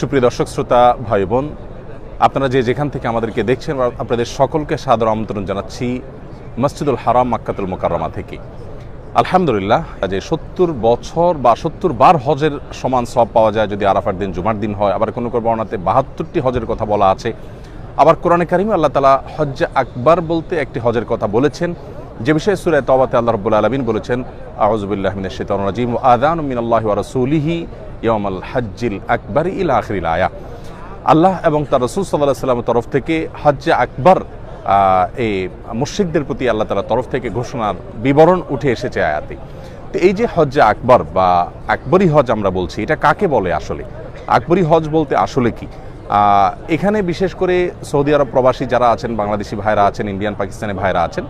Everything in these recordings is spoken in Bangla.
সুপ্রিয় দর্শক শ্রোতা ভাই বোন, আপনারা যেখান থেকে আমাদেরকে দেখছেন, আপনাদের সকলকে সাদর আমন্ত্রণ জানাচ্ছি মসজিদুল হারাম মাক্কাতুল মুকাররমা থেকে। আলহামদুলিল্লাহ, যে 70 বছর বা 70 বার হজের সমান সওয়াব পাওয়া যায় যদি আরাফার দিন জুমার দিন হয়। আবার কোনো বর্ণনাতে 72টি হজের কথা বলা আছে। আবার কোরআনে কারিমে আল্লাহ তাআলা হজ্জে আকবার বলতে একটি হজের কথা বলেছেন, যে বিষয়ে সূরা তাওবাতে আল্লাহ রাব্বুল আলামিন বলেছেন, আউযু বিল্লাহি মিনাশ শাইতানির রাজীম, ওয়া আযানু মিনাল্লাহি ওয়া রাসূলিহি ইয়াউমাল হজ্জিল আকবার ইলা আখিরিল আয়া। আল্লাহ এবং তার রাসূল সাল্লাল্লাহু আলাইহি ওয়াসাল্লামের তরফ থেকে হজ্জে আকবার এই মুশরিকদের প্রতি আল্লাহ তাআলার তরফ থেকে ঘোষণার বিবরণ উঠে এসেছে আয়াতে। তো এই যে হজ্জে আকবার বা আকবরী হজ আমরা বলছি, এটা কাকে বলে আসলে? আকবরী হজ বলতে আসলে কি? এখানে বিশেষ করে সৌদি আরব প্রবাসী যারা আছেন, বাংলাদেশি ভাইরা আছেন, ইন্ডিয়ান পাকিস্তানি ভাইরা আছেন,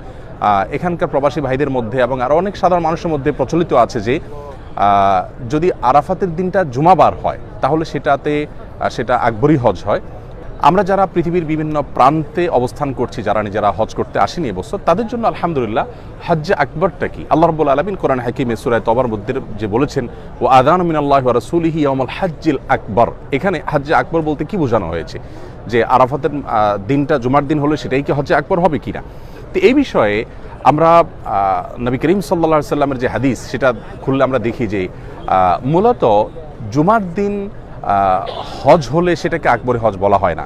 এখানকার প্রবাসী ভাইদের মধ্যে এবং আরও অনেক সাধারণ মানুষের মধ্যে প্রচলিত আছে যে যদি আরাফাতের দিনটা জুমাবার হয় তাহলে সেটা আকবরী হজ হয়। আমরা যারা পৃথিবীর বিভিন্ন প্রান্তে অবস্থান করছি, যারা নিজেরা হজ করতে আসেনি এবছর, তাদের জন্য আলহামদুলিল্লাহ হজ্জে আকবরটা কি? আল্লাহ রাব্বুল আলামিন কোরআন হাকিমে সূরা তাওবার মধ্যে যে বলেছেন, ওয়া আযানু মিনাল্লাহি ওয়া রাসূলিহি ইয়াউমাল হজ্জিল আকবর। এখানে হজ্জে আকবর বলতে কি বোঝানো হয়েছে? যে আরাফাতের দিনটা জুমার দিন হলে সেটাই কি হজ্জে আকবর হবে কিনা? তো এই বিষয়ে আমরা নবী করিম সাল্লাল্লাহু আলাইহি সাল্লামের যে হাদিস, সেটা খুললে আমরা দেখি যে মূলত জুমার দিন হজ হলে সেটাকে আকবরী হজ বলা হয় না।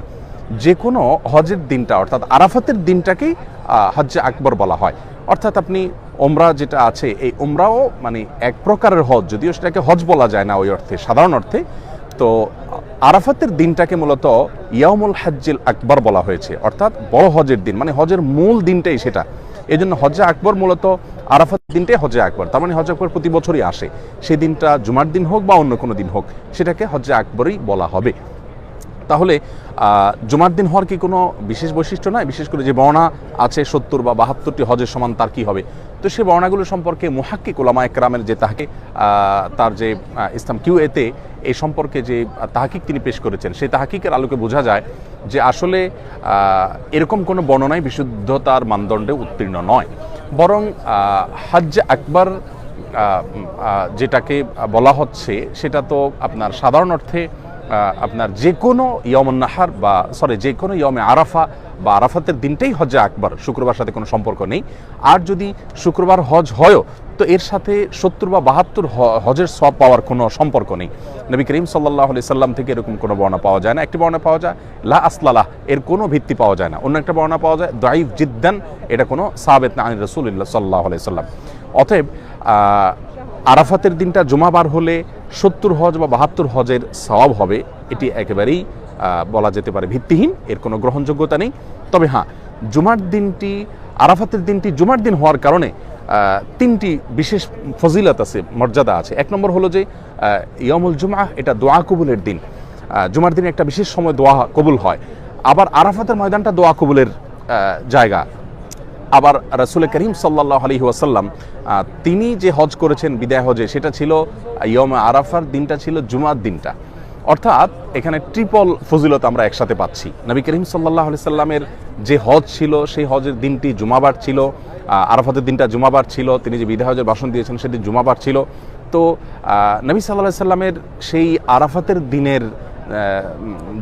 যে কোনো হজের দিনটা অর্থাৎ আরাফাতের দিনটাকেই হজ্জে আকবর বলা হয়। অর্থাৎ আপনি ওমরা যেটা আছে, এই ওমরাও মানে এক প্রকারের হজ, যদিও সেটাকে হজ বলা যায় না ওই অর্থে, সাধারণ অর্থে। তো আরাফাতের দিনটাকে মূলত ইয়াউমুল হজ্জিল আকবর বলা হয়েছে, অর্থাৎ বড় হজের দিন, মানে হজের মূল দিনটাই সেটা। এই জন্য হজ্জে আকবর মূলত আরাফাত দিনটাই হজ্জে আকবর। তার মানে হজ্জে আকবর প্রতি বছরই আসে, সেই দিনটা জুমার দিন হোক বা অন্য কোনো দিন হোক, সেটাকে হজ্জে আকবরই বলা হবে। তাহলে জুমার দিন হওয়ার কি কোনো বিশেষ বৈশিষ্ট্য নয়? বিশেষ করে যে বর্ণনা আছে 70 বা 72টি হজের সমান, তার কি হবে? তো সেই বর্ণনাগুলো সম্পর্কে মুহাক্কিক উলামায়ে কেরামের যে তাহকিক, তার যে ইসলাম কিউএতে এই সম্পর্কে যে তাহকিক তিনি পেশ করেছেন, সেই তাহকিকের আলোকে বোঝা যায় যে আসলে এরকম কোনো বর্ণনাই বিশুদ্ধতার মানদণ্ডে উত্তীর্ণ নয়। বরং হজ্জে আকবর যেটাকে বলা হচ্ছে, সেটা তো আপনার সাধারণ অর্থে আপনার যে কোনো ইয়মুন নাহার বা যে কোনো ইয়মে আরাফা বা আরাফাতের দিনটাই হজ্জে আকবর, শুক্রবার সাথে কোনো সম্পর্ক নেই। আর যদি শুক্রবার হজ হয়ও, তো এর সাথে 70 বা 72 হজের সওয়াব পাওয়ার কোনো সম্পর্ক নেই। নবী করিম সাল্লাল্লাহু আলাইহি সাল্লাম থেকে এরকম কোনো বর্ণনা পাওয়া যায় না। একটি বর্ণনা পাওয়া যায় লা আসলালাহ, এর কোনো ভিত্তি পাওয়া যায় না। অন্য একটা বর্ণনা পাওয়া যায় দাঈফ জিদ্দান, এটা কোনো সাবিত না আন রাসূলুল্লাহ সাল্লাল্লাহু আলাইহি সাল্লাম। অতএব আরাফাতের দিনটা জুমাবার হলে 70 হজ বা 72 হজের সওয়াব হবে, এটি একেবারেই বলা যেতে পারে ভিত্তিহীন, এর কোনো গ্রহণযোগ্যতা নেই। তবে হ্যাঁ, জুমার দিনটি, আরাফাতের দিনটি জুমার দিন হওয়ার কারণে 3টি বিশেষ ফজিলত আছে, মর্যাদা আছে। এক নম্বর হলো যে ইয়ামুল জুমআ, এটা দোয়া কবুলের দিন। জুমার দিনে একটা বিশেষ সময় দোয়া কবুল হয়। আবার আরাফাতের ময়দানটা দোয়া কবুলের জায়গা। আবার রাসূল করিম সাল্লাল্লাহু আলাইহি ওয়াসাল্লাম তিনি যে হজ করেছেন বিদায় হজে, সেটা ছিল ইয়মে আরাফার দিনটা ছিল জুমার দিনটা। অর্থাৎ এখানে ট্রিপল ফজিলত আমরা একসাথে পাচ্ছি। নবী করিম সাল্লাল্লাহু আলাইহি সাল্লামের যে হজ ছিল, সেই হজের দিনটি জুমাবার ছিল, আরাফাতের দিনটা জুমাবার ছিল। তিনি যে বিদায় হজের ভাষণ দিয়েছেন সেটি জুমাবার ছিল। তো নবী সাল্লাল্লাহু আলাইহি সাল্লামের সেই আরাফাতের দিনের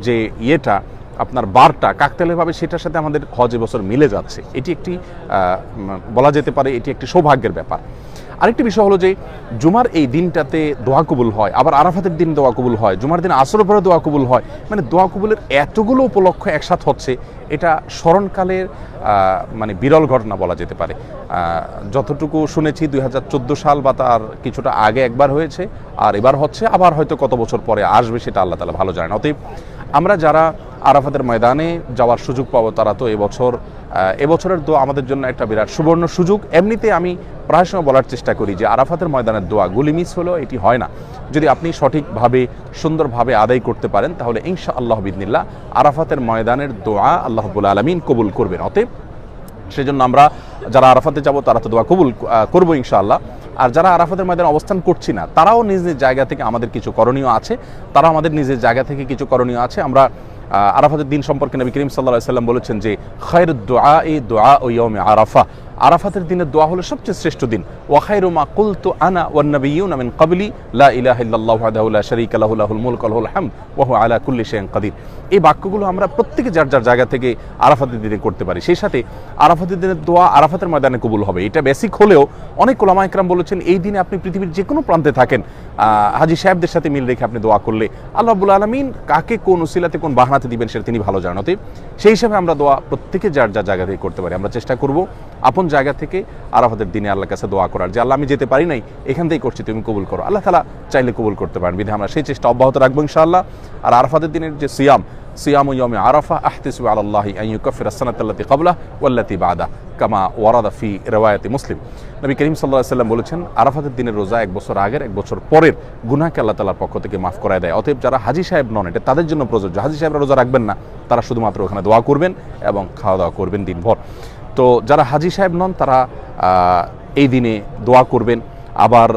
যে ইয়েটা, আপনার বারটা কাকতালীয়ভাবে, সেটার সাথে আমাদের হজ এবছর মিলে যাচ্ছে। এটি একটি বলা যেতে পারে এটি একটি সৌভাগ্যের ব্যাপার। আরেকটি বিষয় হলো যে জুমার এই দিনটাতে দোয়া কবুল হয়, আবার আরাফাতের দিন দোয়া কবুল হয়, জুমার দিন আসরের পরে দোয়া কবুল হয়। মানে দোয়া কবুলের এতগুলো উপলক্ষ একসাথে হচ্ছে, এটা স্মরণকালের মানে বিরল ঘটনা বলা যেতে পারে। যতটুকু শুনেছি 2014 সাল বা তার কিছুটা আগে একবার হয়েছে, আর এবার হচ্ছে, আবার হয়তো কত বছর পরে আসবে সেটা আল্লাহ তাআলা ভালো জানেন। অতএব আমরা যারা আরাফাতের ময়দানে যাওয়ার সুযোগ পাবো, তারা তো এবছরের দোয়া আমাদের জন্য একটা বিরাট সুবর্ণ সুযোগ। এমনিতে আমি প্রায় সময় বলার চেষ্টা করি যে আরাফাতের ময়দানের দোয়াগুলি মিস হলেও এটি হয় না। যদি আপনি সঠিকভাবে সুন্দরভাবে আদায় করতে পারেন, তাহলে ইনশাআল্লাহ বিইذনিল্লাহ আরাফাতের ময়দানের দোয়া আল্লাহ রাব্বুল আলামিন কবুল করবেন। অতএব সেজন্য আমরা যারা আরাফাতে যাব, তারা তো দোয়া কবুল করবো ইনশাআল্লাহ। আর যারা আরাফাতের ময়দানে অবস্থান করছি না, তারাও নিজ নিজ জায়গা থেকে আমাদের কিছু করণীয় আছে, আমরা আরাফাতের দিন সম্পর্কে নবী করিম সাল্লাল্লাহু আলাইহি সাল্লাম বলেছেন যে খায়রুদ দুআ ইয়াউমে আরাফা, আরাফাতের দিনের দোয়া হলো সবচেয়ে শ্রেষ্ঠ দিন। ওয়া খায়রু মা কুলতু আনা ওয়ান নাবিয়্যুনা মিন ক্বাবলি লা ইলাহা ইল্লাল্লাহু ওয়াহদাহু লা শারীকা লাহু লাহুল মুলকু ওয়া লাহুল হামদ ওয়া হুয়া আলা কুল্লি শাইইন কাদির। এই বাক্যগুলো আমরা প্রত্যেকে যার যার জায়গা থেকে আরাফাতের দিনে করতে পারি। সেই সাথে আরাফাতের দিনের দোয়া আরাফাতের ময়দানে কবুল হবে, এটা বেসিক হলেও অনেক উলামা ইকরাম বলেছেন এই দিনে আপনি পৃথিবীর যে কোনো প্রান্তে থাকেন, হাজী সাহেবদের সাথে মিল রেখে আপনি দোয়া করলে আল্লাহ রাব্বুল আলামিন কাকে কোন উসিলাতে কোন বাহানাতে দিবেন সেটা তিনি ভালো জানেন। অতএব সেই হিসাবে আমরা দোয়া প্রত্যেকে যার যার জায়গা থেকে করতে পারি। আমরা চেষ্টা করব আপন জায়গা থেকে আরাফাতের দিনে আল্লাহর কাছে দোয়া করার, যে আল্লাহ আমি যেতে পারি নাই, এখান থেকেই করছি, তুমি কবুল করো। আল্লাহ তাআলা চাইলে কবুল করতে পারেন, বিধায় আমরা সেই চেষ্টা অব্যাহত রাখবো ইনশাআল্লাহ। আর আরাফাতের দিনের যে সিয়াম ইয়াউমি আরাফা আহতাসিবু আলাল্লাহি আন ইউকাফিরা আস-সানাতাল্লাতী ক্বাবলাহু ওয়াল্লাতী বা'দাহু কামা ওয়ারাদা ফি রিওয়ায়াতি মুসলিম। নবী করিম সাল্লাল্লাহু আলাইহি ওয়াসাল্লাম বলেছেন, আরাফাতের দিনের রোজা এক বছর আগের, এক বছর পরের গুনাহকে আল্লাহ তাআলার পক্ষ থেকে মাফ করায় দেয়। অতএব যারা হাজী সাহেব নন, এটা তাদের জন্য প্রযোজ্য। হাজী সাহেবরা রোজা রাখবেন না, তারা শুধুমাত্র ওখানে দোয়া করবেন এবং খাওয়া দাওয়া করবেন দিনভর। তো যারা হাজী সাহেব নন তারা এই দিনে দোয়া করবেন, আবার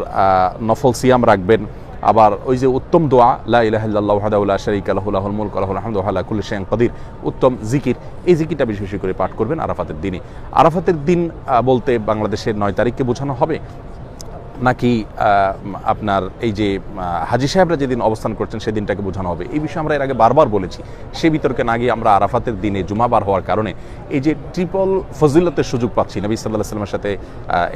নফল সিয়াম রাখবেন, আবার ওই যে উত্তম দোয়া লা ইলাহা ইল্লাল্লাহু ওয়াহদাহু লা শারীকা লাহু লাহুল মুলকু ওয়া লাহুল হামদু ওয়া হুয়া আলা কুল্লি শাইইন কাদির, উত্তম জিকির, এই জিকিরটা বেশি বেশি করে পাঠ করবেন আরাফাতের দিনে। আরাফাতের দিন বলতে বাংলাদেশের 9 তারিখকে বোঝানো হবে নাকি আপনার এই যে হাজী সাহেবরা যেদিন অবস্থান করছেন সেদিনটাকে বোঝানো হবে, এই বিষয়ে আমরা এর আগে বারবার বলেছি। সে বিতর্কে না গিয়ে আমরা আরাফাতের দিনে জুমাবার হওয়ার কারণে এই যে ট্রিপল ফজিলতের সুযোগ পাচ্ছি, নবী সাল্লাল্লাহু আলাইহি ওয়াসাল্লামের সাথে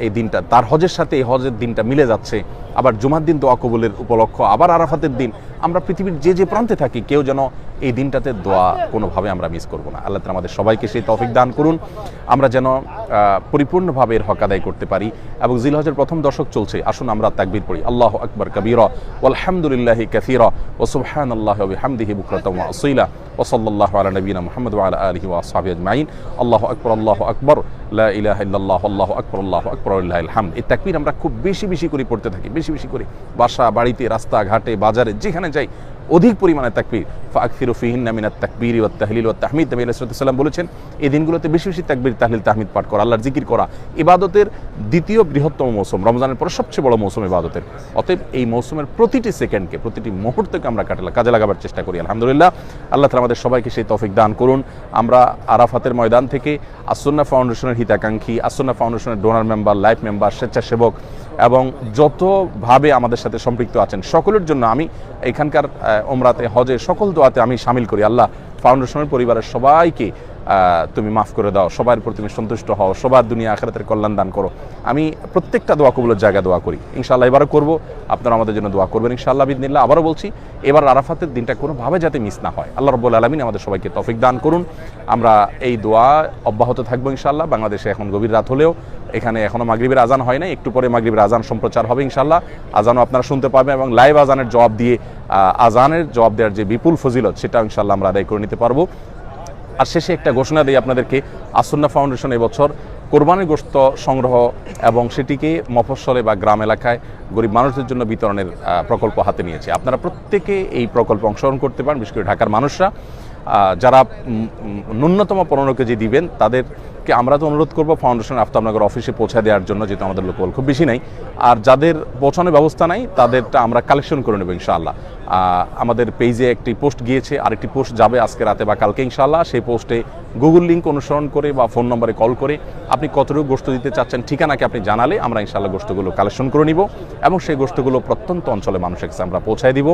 এই দিনটা, তার হজের সাথে এই হজের দিনটা মিলে যাচ্ছে, আবার জুমার দিন দোয়া কবুলের উপলক্ষ, আবার আরাফাতের দিন। আমরা পৃথিবীর যে যে প্রান্তে থাকি কেউ যেন এই দিনটাতে দোয়া কোনোভাবে আমরা মিস করব না। আল্লাহ তাআলা আমাদের সবাইকে সেই তৌফিক দান করুন, আমরা যেন পরিপূর্ণভাবে এর হক আদায় করতে পারি। এবং জিলহজের প্রথম দশক চলছে, আসুন আমরা তাকবীর পড়ি, আল্লাহু আকবার কাবীরা ওয়ালহামদুলিল্লাহি কাসীরা ওয়া সুবহানাল্লাহি ওয়া বিহামদিহি বুকরাতাও ওয়া আসীলা ওয়া সাল্লাল্লাহু আলা নবিয়িনা মুহাম্মদ ওয়া আলা আলিহি ওয়া আসহাবিহি আজমাইন। আল্লাহু আকবার লা ইলাহা ইল্লাল্লাহ আল্লাহু আকবার লিল্লাহিল হামদ। এই তাকবীর আমরা খুব বেশি বেশি করে পড়তে থাকি, বেশি বেশি করে, বাসা বাড়িতে, রাস্তা ঘাটে, বাজারে, যেখানে যাই অধিক পরিমাণে তাকবীর। ফাকসিরু ফিহিন্না মিনাত তাকবীরি ওয়াত তাহলিল ওয়াত তাহমিদ। নবী আলাইহিস সালাম বলেছেন এই দিনগুলোতে বেশি বেশি তাকবীর, তাহলিল, তাহমিদ পাঠ করা, আল্লাহর জিকির করা। ইবাদতের দ্বিতীয় বৃহত্তম মৌসুম, রমজানের পরে সবচেয়ে বড় মৌসুম ইবাদতের। অতএব এই মৌসুমের প্রতিটি সেকেন্ডকে, প্রতিটি মুহূর্তকে আমরা কাজে লাগাবার চেষ্টা করি। আলহামদুলিল্লাহ, আল্লাহ তাআলা আমাদের সবাইকে সেই তৌফিক দান করুন। আমরা আরাফাতের ময়দান থেকে আসুন্নাহ ফাউন্ডেশনের হিতাকাঙ্ক্ষী, আসুন্নাহ ফাউন্ডেশনের ডোনার মেম্বার, লাইফ মেম্বার, স্বেচ্ছাসেবক এবং যতভাবে আমাদের সাথে সম্পৃক্ত আছেন সকলের জন্য আমি এখানকার ওমরাতে, হজে, সকল দোয়াতে আমি শামিল করি। আল্লাহ ফাউন্ডেশনের পরিবারের সবাইকে তুমি মাফ করে দাও, সবার উপর তুমি সন্তুষ্ট হও, সবার দুনিয়া আখিরাতের কল্যাণ দান করো। আমি প্রত্যেকটা দোয়া কবুলের জায়গায় দোয়া করি, ইনশাআল্লাহ এবারও করব। আপনারা আমাদের জন্য দোয়া করবেন ইনশাআল্লাহ বিদিনিল্লাহ। আবারও বলছি, এবার আরাফাতের দিনটা কোনোভাবে যাতে মিস না হয়, আল্লাহ রাব্বুল আলামিন আমাদের সবাইকে তৌফিক দান করুন। আমরা এই দোয়া অব্যাহত থাকবো ইনশাআল্লাহ। বাংলাদেশে এখন গভীর রাত হলেও এখানে এখনো মাগরিবের আজান হয় নাই, একটু পরে মাগরিবের আজান সম্প্রচার হবে ইনশাআল্লাহ। আজানও আপনারা শুনতে পাবেন এবং লাইভ আজানের জবাব দিয়ে আজানের জবাব দেওয়ার যে বিপুল ফজিলত সেটা ইনশাআল্লাহ আমরা আদায় করে নিতে পারবো। আর শেষে একটা ঘোষণা দিই আপনাদেরকে, আসুন্নাহ ফাউন্ডেশন এবছর কোরবানির গোশত সংগ্রহ এবং সেটিকে মফস্বলে বা গ্রাম এলাকায় গরিব মানুষদের জন্য বিতরণের প্রকল্প হাতে নিয়েছে। আপনারা প্রত্যেকে এই প্রকল্পে অংশগ্রহণ করতে পারেন, বিশেষ করে ঢাকার মানুষরা যারা ন্যূনতম 15 কেজি দিবেন তাদেরকে আমরা তো অনুরোধ করবো ফাউন্ডেশন আফতাবনগর অফিসে পৌঁছে দেওয়ার জন্য, যেহেতু আমাদের লোকবল খুব বেশি নাই। আর যাদের পৌঁছানোর ব্যবস্থা নাই তাদেরটা আমরা কালেকশন করে নেব ইনশাআল্লাহ। আমাদের পেজে একটি পোস্ট গিয়েছে, আরেকটি পোস্ট যাবে আজকে রাতে বা কালকে ইনশাআল্লাহ। সেই পোস্টে গুগল লিঙ্ক অনুসরণ করে বা ফোন নম্বরে কল করে আপনি কতটুকু গোশত দিতে চাচ্ছেন ঠিকানাকে আপনি জানালে আমরা ইনশাআল্লাহ গোশতগুলো কালেকশন করে নিব এবং সেই গোশতগুলো প্রত্যন্ত অঞ্চলে মানুষের কাছে আমরা পৌঁছায় দিব।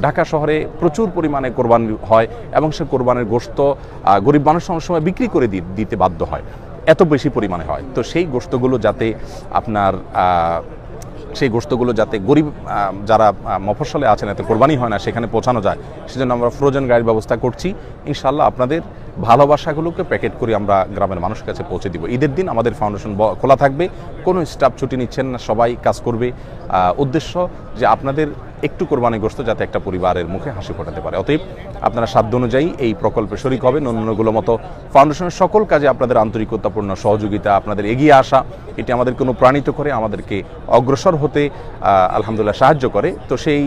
ঢাকা শহরে প্রচুর পরিমাণে কোরবানি হয় এবং সেই কোরবানির গোশত গরিব মানুষ অনেক সময় বিক্রি করে দিতে বাধ্য হয়, এত বেশি পরিমাণে হয়। তো সেই গোশতগুলো যাতে আপনার গরিব যারা মফস্বলে আছেন, এতে কোরবানি হয় না, সেখানে পৌঁছানো যায়, সেজন্য আমরা ফ্রোজেন গাড়ির ব্যবস্থা করছি ইনশাআল্লাহ। আপনাদের ভালোবাসাগুলোকে প্যাকেট করে আমরা গ্রামের মানুষের কাছে পৌঁছে দিব। ঈদের দিন আমাদের ফাউন্ডেশন খোলা থাকবে, কোনো স্টাফ ছুটি নিচ্ছেন না, সবাই কাজ করবে। উদ্দেশ্য যে আপনাদের একটু কোরবানি গোশত যাতে একটা পরিবারের মুখে হাসি ফোটাতে পারে। অতএব আপনারা সাধ্য অনুযায়ী এই প্রকল্পে শরিক হবেন। অন্যগুলো মতো ফাউন্ডেশনের সকল কাজে আপনাদের আন্তরিকতাপূর্ণ সহযোগিতা, আপনাদের এগিয়ে আসা, এটি আমাদেরকে অনুপ্রাণিত করে, আমাদেরকে অগ্রসর হতে আলহামদুলিল্লাহ সাহায্য করে। তো সেই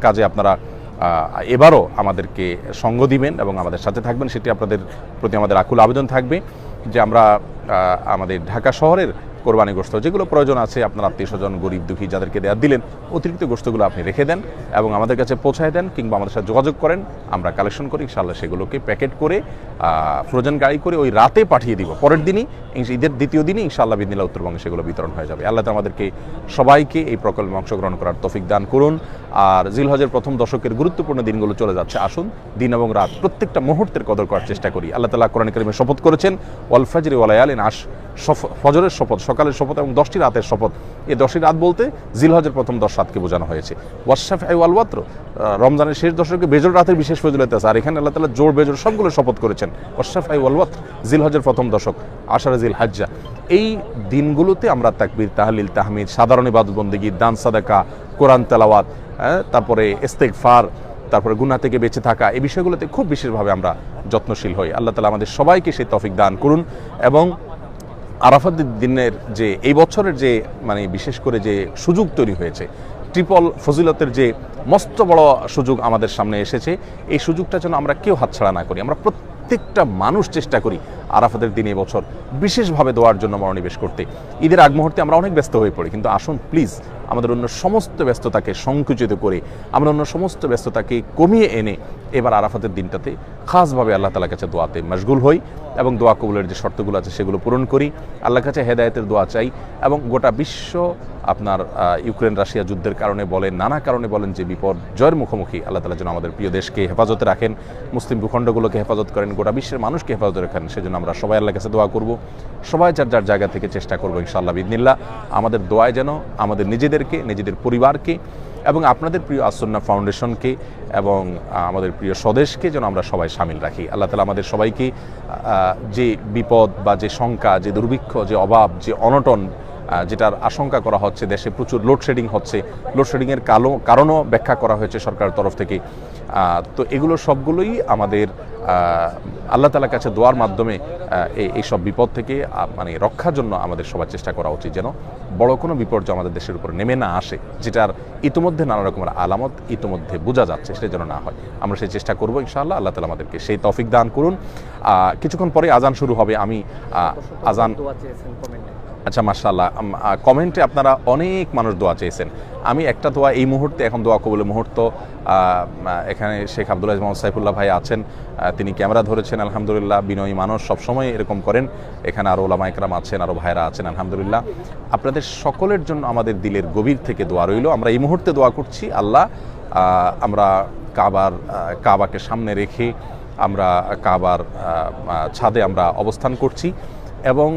কাজে আপনারা এবারও আমাদেরকে সঙ্গ দিবেন এবং আমাদের সাথে থাকবেন, সেটি আপনাদের প্রতি আমাদের আকুল আবেদন থাকবে যে আমরা আমাদের ঢাকা শহরের কোরবানি গোশত যেগুলো প্রয়োজন আছে আপনার আত্মীয় স্বজন গরিব দুঃখী যাদেরকে দেওয়া দিলেন, অতিরিক্ত গোশতগুলো আপনি রেখে দেন এবং আমাদের কাছে পৌঁছায় দেন কিংবা আমাদের সাথে যোগাযোগ করেন, আমরা কালেকশন করি ইনশাআল্লাহ সেগুলোকে প্যাকেট করে ফ্রোজেন গাড়ি করে ওই রাতে পাঠিয়ে দিব। পরের দিনই ঈদের দ্বিতীয় দিনই ইনশাআল্লাহ বিদিনিল্লাহ উত্তরবঙ্গে সেগুলো বিতরণ হয়ে যাবে। আল্লাহ আমাদেরকে সবাইকে এই প্রকল্পে অংশগ্রহণ করার তৌফিক দান করুন। আর জিলহজের প্রথম দশকের গুরুত্বপূর্ণ দিনগুলো চলে যাচ্ছে, আসুন দিন এবং রাত প্রত্যেকটা মুহূর্তের কদর করার চেষ্টা করি। আল্লাহ তাআলা কোরআন কারীমে শপথ করেছেন ওয়াল ফাজরি ওয়া লায়ালিন আশ, ফজরের শপথ, সকালের শপথ এবং 10টি রাতের শপথ। এই 10টি রাত বলতে জিলহজের প্রথম 10 রাতকে বোঝানো হয়েছে। ওয়াশফাই ওয়াল ওয়াতর, রমজানের শেষ দশকে বেজর রাতের বিশেষ ফজিলত আছে, আর এখানে আল্লাহ তাআলা জোর বেজর সবগুলো শপথ করেছেন। ওয়াশফাই ওয়াল ওয়াতর, জিলহজের প্রথম দশক, আশারা জিল হাজ্জা, এই দিনগুলোতে আমরা তাকবীর, তাহলিল, তাহমিদ, সাধারণ ইবাদত বন্দেগী, দান সাদাকা, কোরআন তেলাওয়াত, তারপরে ইস্তেগফার, তারপরে গুনাহ থেকে বেঁচে থাকা, এই বিষয়গুলোতে খুব বিশেষভাবে আমরা যত্নশীল হই। আল্লাহ তাআলা আমাদের সবাইকে সেই তৌফিক দান করুন এবং আরাফাতের দিনের যে এই বছরের যে মানে বিশেষ করে যে সুযোগ তৈরি হয়েছে, ট্রিপল ফজিলতের যে মস্ত বড় সুযোগ আমাদের সামনে এসেছে, এই সুযোগটা যেন আমরা কেউ হাতছাড়া না করি। আমরা প্রত্যেকটা মানুষ চেষ্টা করি আরাফাতের দিন এই বছর বিশেষভাবে দোয়ার জন্য মনোনিবেশ করতে। ঈদের আগ মুহূর্তে আমরা অনেক ব্যস্ত হয়ে পড়ি, কিন্তু আসুন প্লিজ আমাদের অন্য সমস্ত ব্যস্ততাকে সংকুচিত করে, আমরা অন্য সমস্ত ব্যস্ততাকে কমিয়ে এনে এবার আরাফাতের দিনটাতে খাসভাবে আল্লাহ তাআলার কাছে দোয়াতে মশগুল হই এবং দোয়া কবুলের যে শর্তগুলো আছে সেগুলো পূরণ করি। আল্লাহর কাছে হেদায়েতের দোয়া চাই এবং গোটা বিশ্ব আপনার ইউক্রেন রাশিয়া যুদ্ধের কারণে বলেন, নানা কারণে বলেন যে বিপর্যয়ের মুখোমুখি, আল্লাহ তাআলা যেন আমাদের প্রিয় দেশকে হেফাজতে রাখেন, মুসলিম ভূখণ্ডগুলোকে হেফাজত করেন, গোটা বিশ্বের মানুষকে হেফাজতে রাখেন। সেজন্য আমরা সবাই আল্লাহর কাছে দোয়া করব, সবাই যার যার জায়গা থেকে চেষ্টা করবো ইনশাআল্লাহ বিদিনিল্লাহ আমাদের দোয়ায় যেন আমাদের নিজেদেরকে, নিজেদের পরিবারকে এবং আপনাদের প্রিয় আসুন্নাহ ফাউন্ডেশনকে এবং আমাদের প্রিয় স্বদেশকে যেন আমরা সবাই শামিল রাখি। আল্লাহ তাআলা আমাদের সবাইকে যে বিপদ বা যে শঙ্কা, যে দুর্ভিক্ষ, যে অভাব, যে অনটন যেটার আশঙ্কা করা হচ্ছে, দেশে প্রচুর লোডশেডিং হচ্ছে, লোডশেডিংয়ের কারণও ব্যাখ্যা করা হয়েছে সরকারের তরফ থেকে। তো এগুলো সবগুলোই আমাদের আল্লাহ তাআলার কাছে দোয়ার মাধ্যমে এই সব বিপদ থেকে মানে রক্ষার জন্য আমাদের সবার চেষ্টা করা উচিত, যেন বড় কোনো বিপর্যয় আমাদের দেশের উপর নেমে না আসে, যেটার ইতিমধ্যে নানা রকমের আলামত ইতিমধ্যে বোঝা যাচ্ছে, সেটা যেন না হয়। আমরা সেই চেষ্টা করবো ইনশাআল্লাহ। আল্লাহ তাআলা আমাদেরকে সেই তৌফিক দান করুন। কিছুক্ষণ পরে আজান শুরু হবে, আমি আজান আচ্ছা মাশাআল্লাহ, কমেন্টে আপনারা অনেক মানুষ দোয়া চেয়েছেন। আমি একটা দোয়া এই মুহূর্তে, এখন দোয়া কবুলের মুহূর্ত, এখানে শেখ আব্দুল আজিজ মোহাম্মদ সাইফুল্লাহ ভাই আছেন, তিনি ক্যামেরা ধরেছেন আলহামদুলিল্লাহ, বিনয়ী মানুষ, সবসময় এরকম করেন। এখানে আরও ওলামা ইকরাম আছেন, আরও ভাইরা আছেন আলহামদুলিল্লাহ। আপনাদের সকলের জন্য আমাদের দিলের গভীর থেকে দোয়া রইল। আমরা এই মুহূর্তে দোয়া করছি আল্লাহ, আমরা কাবাকে সামনে রেখে আমরা কাবার ছাদে আমরা অবস্থান করছি এবং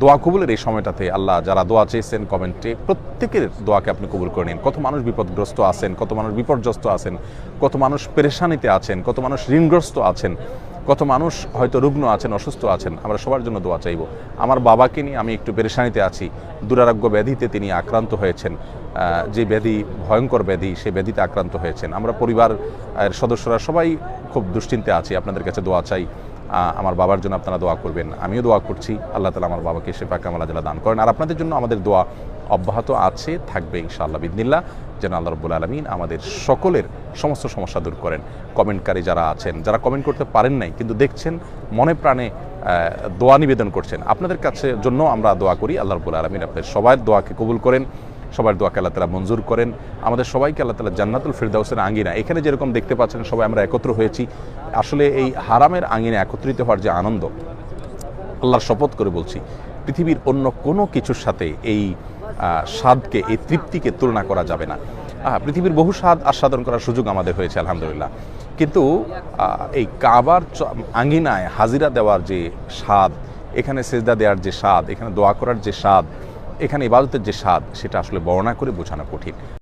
দোয়া কবুলের এই সময়টাতে আল্লাহ যারা দোয়া চেয়েছেন কমেন্টে, প্রত্যেকের দোয়াকে আপনি কবুল করে নিন। কত মানুষ বিপদগ্রস্ত আছেন, কত মানুষ বিপর্যস্ত আছেন, কত মানুষ পেরেশানিতে আছেন, কত মানুষ ঋণগ্রস্ত আছেন, কত মানুষ হয়তো রুগ্ন আছেন, অসুস্থ আছেন। আমরা সবার জন্য দোয়া চাইব। আমার বাবাকে নিয়ে আমি একটু পেরেশানিতে আছি, দুরারোগ্য ব্যাধিতে তিনি আক্রান্ত হয়েছেন, যে ব্যাধি ভয়ঙ্কর ব্যাধি, সেই ব্যাধিতে আক্রান্ত হয়েছেন। আমরা পরিবার সদস্যরা সবাই খুব দুশ্চিন্তে আছি, আপনাদের কাছে দোয়া চাই। আমার বাবার জন্য আপনারা দোয়া করবেন, আমিও দোয়া করছি। আল্লাহ তাআলা আমার বাবাকে শিফা কামাল আজলা দান করেন। আর আপনাদের জন্য আমাদের দোয়া অব্যাহত আছে, থাকবে ইনশাআল্লাহ বিদিনিল্লাহ, যেন আল্লাহ রাব্বুল আলামিন আমাদের সকলের সমস্ত সমস্যা দূর করেন। কমেন্টকারী যারা আছেন, যারা কমেন্ট করতে পারেন নাই কিন্তু দেখছেন, মনে প্রাণে দোয়া নিবেদন করছেন, আপনাদের কাছে জন্য আমরা দোয়া করি। আল্লাহ রাব্বুল আলামিন আপনাদের সবার দোয়াকে কবুল করেন, সবার দোয়াকে আল্লাহ তাআলা মঞ্জুর করেন। আমাদের সবাইকে আল্লাহ তাআলা জান্নাতুল ফিরদাউসের আঙ্গিনা, এখানে যেরকম দেখতে পাচ্ছেন সবাই আমরা একত্র হয়েছি, আসলে এই হারামের আঙ্গিনা একত্রিত হওয়ার যে আনন্দ, আল্লাহর শপথ করে বলছি, পৃথিবীর অন্য কোনো কিছুর সাথে এই স্বাদকে, এই তৃপ্তিকে তুলনা করা যাবে না। পৃথিবীর বহু স্বাদ আস্বাদন করার সুযোগ আমাদের হয়েছে আলহামদুলিল্লাহ, কিন্তু এই কাবার আঙ্গিনায় হাজিরা দেওয়ার যে স্বাদ, এখানে সেজদা দেওয়ার যে স্বাদ, এখানে দোয়া করার যে স্বাদ, এখানে ইবাদতের যে স্বাদ, সেটা আসলে বর্ণনা করে বোঝানো কঠিন।